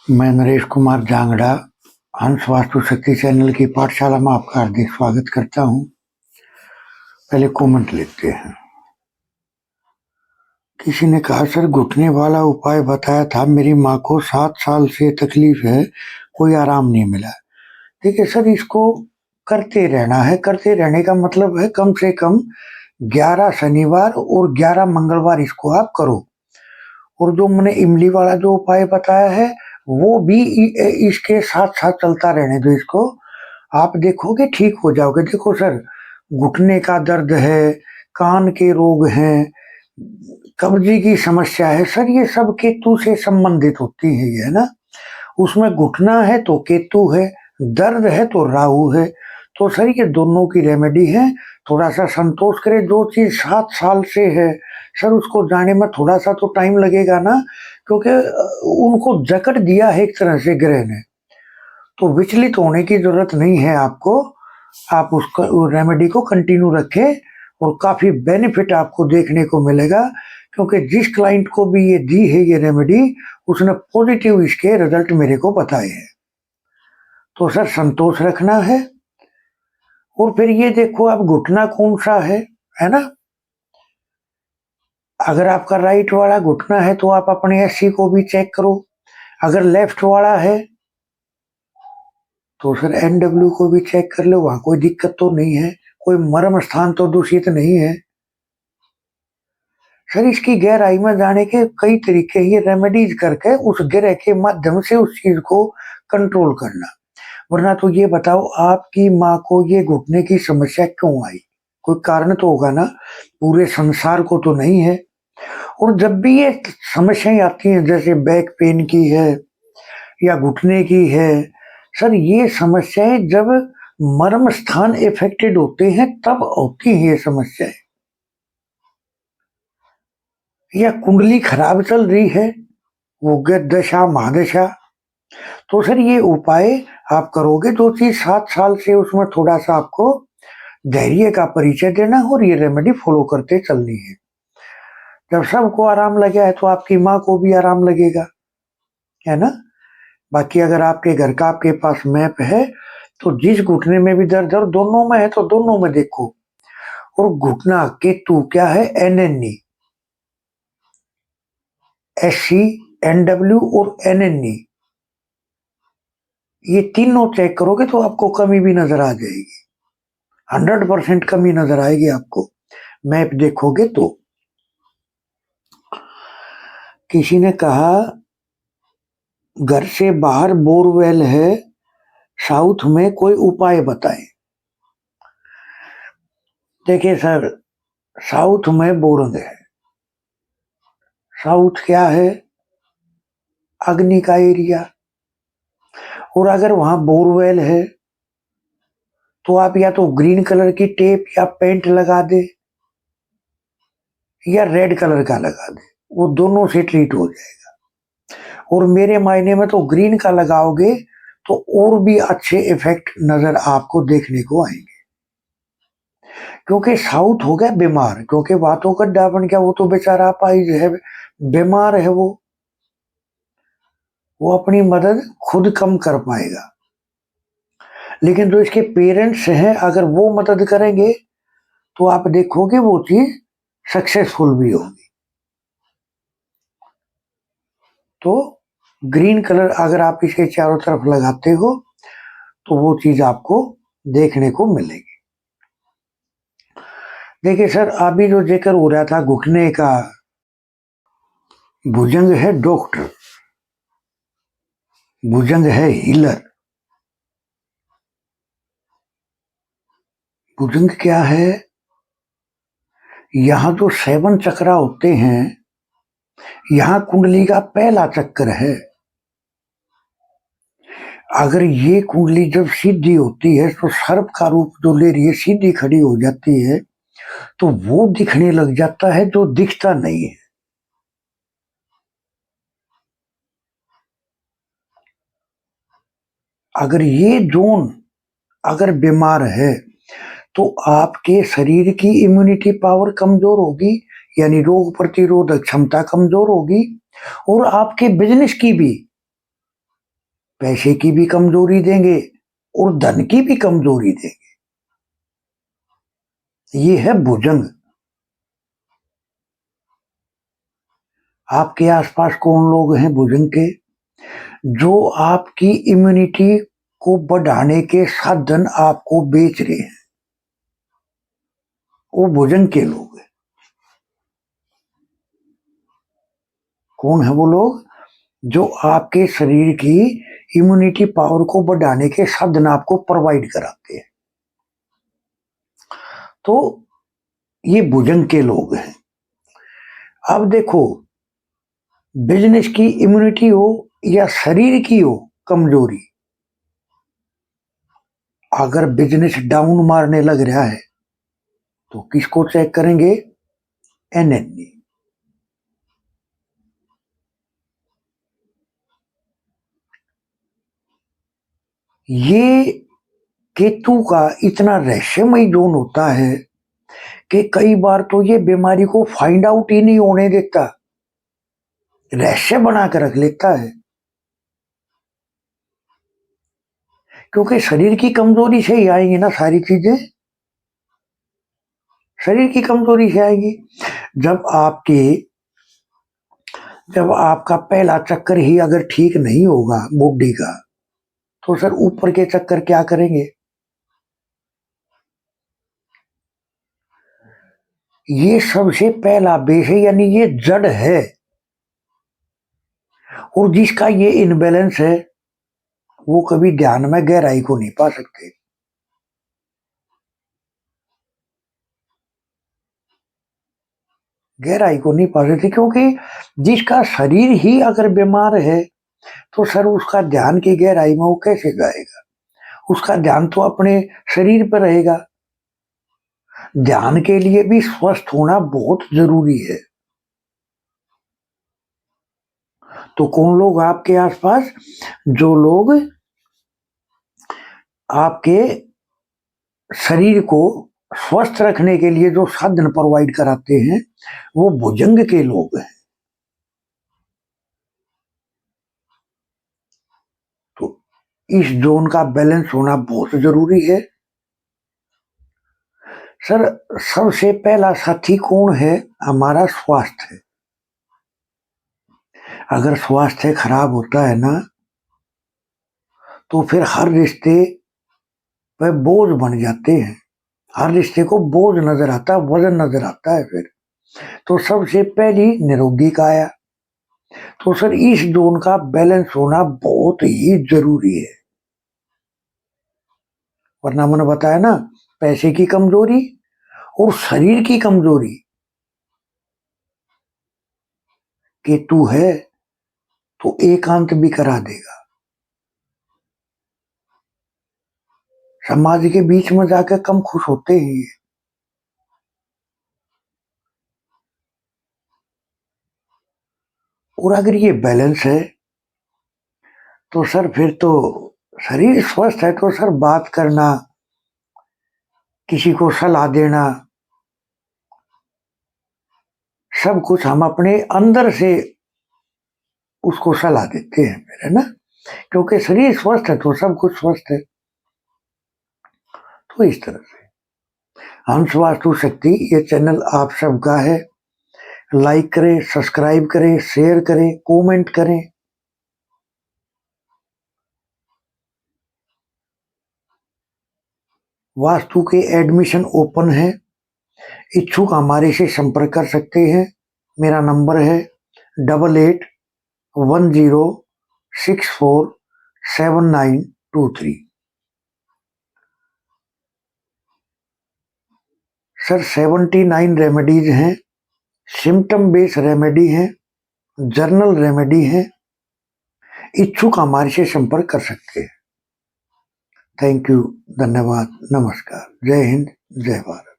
मैं नरेश कुमार जांगड़ा हंस वास्तु शक्ति चैनल की पाठशाला में आपका हार्दिक स्वागत करता हूं। पहले कमेंट लिखते हैं। किसी ने कहा, सर घुटने वाला उपाय बताया था, मेरी माँ को 7 साल से तकलीफ है, कोई आराम नहीं मिला। देखिए सर, इसको करते रहना है। करते रहने का मतलब है कम से कम 11 शनिवार और 11 मंगलवार इसको आप करो। और जो मैंने इमली वाला जो उपाय बताया है वो भी इसके साथ साथ चलता रहने दो। इसको आप देखोगे ठीक हो जाओगे। देखो सर, घुटने का दर्द है, कान के रोग हैं, कब्जी की समस्या है, सर ये सब केतु से संबंधित होती है, ये है ना। उसमें घुटना है तो केतु है, दर्द है तो राहु है। तो सर ये दोनों की रेमेडी है। थोड़ा सा संतोष करे। जो चीज 7 साल से है सर, उसको जाने में थोड़ा सा तो टाइम लगेगा ना, क्योंकि उनको जकड़ दिया है एक तरह से ग्रह ने। तो विचलित होने की जरूरत नहीं है आपको। आप उसको रेमेडी को कंटिन्यू रखें और काफी बेनिफिट आपको देखने को मिलेगा, क्योंकि जिस क्लाइंट को भी ये दी है ये रेमेडी, उसने पॉजिटिव इसके रिजल्ट मेरे को बताए हैं। तो सर संतोष रखना है। और फिर ये देखो आप घुटना कौन सा है ना। अगर आपका राइट वाला घुटना है तो आप अपने एससी को भी चेक करो। अगर लेफ्ट वाला है तो सर एनडब्ल्यू को भी चेक कर लो, वहां कोई दिक्कत तो नहीं है, कोई मर्म स्थान तो दूषित नहीं है। सर इसकी गहराई में जाने के कई तरीके, ये रेमेडीज करके उस ग्रह के माध्यम से उस चीज को कंट्रोल करना। वरना तो ये बताओ, आपकी माँ को ये घुटने की समस्या क्यों आई? कोई कारण तो होगा ना, पूरे संसार को तो नहीं है। और जब भी ये समस्याएं आती हैं, जैसे बैक पेन की है या घुटने की है, सर ये समस्याएं जब मर्म स्थान इफेक्टेड होते हैं तब होती है ये समस्याएं। या कुंडली खराब चल रही है, वो दशा महादशा, तो सर ये उपाय आप करोगे। जो चीज 7 साल से, उसमें थोड़ा सा आपको धैर्य का परिचय देना और ये रेमेडी फॉलो करते चलनी है। जब सबको आराम लगे है तो आपकी माँ को भी आराम लगेगा, है ना। बाकी अगर आपके घर का आपके पास मैप है तो जिस घुटने में भी दर्द है और दोनों में है तो दोनों में देखो। और घुटना केतु क्या है, एनएनई, एससी, एनडब्ल्यू और एनएनई, ये तीनों चेक करोगे तो आपको कमी भी नजर आ जाएगी। 100% कमी नजर आएगी आपको, मैप देखोगे तो। किसी ने कहा, घर से बाहर बोरवेल है, साउथ में कोई उपाय बताएं। देखिए सर, साउथ में बोरंग है। साउथ क्या है, अग्नि का एरिया। और अगर वहां बोरवेल है तो आप या तो ग्रीन कलर की टेप या पेंट लगा दे या रेड कलर का लगा दे, वो दोनों से ट्रीट हो जाएगा। और मेरे मायने में तो ग्रीन का लगाओगे तो और भी अच्छे इफेक्ट नजर आपको देखने को आएंगे। क्योंकि साउथ हो गया बीमार, क्योंकि बातों का गड्ढा बन गया। वो तो बेचारा पाई है, बीमार है, वो अपनी मदद खुद कम कर पाएगा। लेकिन जो इसके पेरेंट्स हैं, अगर वो मदद करेंगे तो आप देखोगे वो चीज सक्सेसफुल भी होगी। तो ग्रीन कलर अगर आप इसके चारों तरफ लगाते हो तो वो चीज आपको देखने को मिलेगी। देखिए सर, अभी जो जिक्र हो रहा था घुटने का, भुजंग है डॉक्टर, भुजंग है हीलर। भुजंग क्या है, यहाँ जो 7 चक्र होते हैं, यहाँ कुंडली का पहला चक्र है। अगर ये कुंडली जब सीधी होती है तो सर्प का रूप जो ले रही है, सीधी खड़ी हो जाती है, तो वो दिखने लग जाता है जो दिखता नहीं है। अगर ये जोन अगर बीमार है तो आपके शरीर की इम्यूनिटी पावर कमजोर होगी, यानी रोग प्रतिरोधक क्षमता कमजोर होगी। और आपके बिजनेस की भी पैसे की भी कमजोरी देंगे और धन की भी कमजोरी देंगे। ये है भुजंग। आपके आसपास कौन लोग हैं भुजंग के? जो आपकी इम्यूनिटी को बढ़ाने के साधन आपको बेच रहे हैं, वो भुजंग के लोग हैं। कौन है वो लोग? जो आपके शरीर की इम्यूनिटी पावर को बढ़ाने के साधन आपको प्रोवाइड कराते हैं। तो ये भुजंग के लोग हैं। अब देखो, बिजनेस की इम्यूनिटी हो या शरीर की हो कमजोरी, अगर बिजनेस डाउन मारने लग रहा है तो किसको चेक करेंगे? एनएनए। ये केतु का इतना रहस्यमय जोन होता है कि कई बार तो ये बीमारी को फाइंड आउट ही नहीं होने देता, रहस्य बना कर रख लेता है। क्योंकि शरीर की कमजोरी से ही आएंगी ना सारी चीजें, शरीर की कमजोरी से आएगी। जब आपके जब आपका पहला चक्कर ही अगर ठीक नहीं होगा बॉडी का, तो सर ऊपर के चक्कर क्या करेंगे? ये सबसे पहला बेस है, यानी ये जड़ है। और जिसका ये इनबैलेंस है वो कभी ध्यान में गहराई को नहीं पा सकते। गहराई को नहीं पा सकते, क्योंकि जिसका शरीर ही अगर बीमार है तो सर उसका ध्यान की गहराई में वो कैसे जाएगा? उसका ध्यान तो अपने शरीर पर रहेगा। ध्यान के लिए भी स्वस्थ होना बहुत जरूरी है। तो कौन लोग आपके आसपास, जो लोग आपके शरीर को स्वस्थ रखने के लिए जो साधन प्रोवाइड कराते हैं, वो भुजंग के लोग हैं। तो इस जोन का बैलेंस होना बहुत जरूरी है। सर सबसे पहला साथी कौन है? हमारा स्वास्थ्य। अगर स्वास्थ्य खराब होता है ना, तो फिर हर रिश्ते पे बोझ बन जाते हैं। हर रिश्ते को बोझ नजर आता है, वजन नजर आता है। फिर तो सबसे पहली निरोगी काया। तो सर इस जोन का बैलेंस होना बहुत ही जरूरी है। वरना मैंने बताया ना, पैसे की कमजोरी और शरीर की कमजोरी, केतु है तो एकांत भी करा देगा। समाज के बीच में जाकर कम खुश होते हैं ये। और अगर ये बैलेंस है तो सर फिर तो शरीर स्वस्थ है तो सर बात करना, किसी को सलाह देना, सब कुछ हम अपने अंदर से उसको सलाह देते हैं फिर, है ना? क्योंकि शरीर स्वस्थ है तो सब कुछ स्वस्थ है। तो इस तरह से हंस वास्तु शक्ति ये चैनल आप सबका है। लाइक करें, सब्सक्राइब करें, शेयर करें, कमेंट करें। वास्तु के एडमिशन ओपन है, इच्छुक हमारे से संपर्क कर सकते हैं। मेरा नंबर है 8810647923। सर 79 रेमेडीज हैं, सिम्टम बेस्ड रेमेडी है, जर्नल रेमेडी है। इच्छुक हमारे से संपर्क कर सकते हैं। थैंक यू, धन्यवाद, नमस्कार, जय हिंद, जय भारत।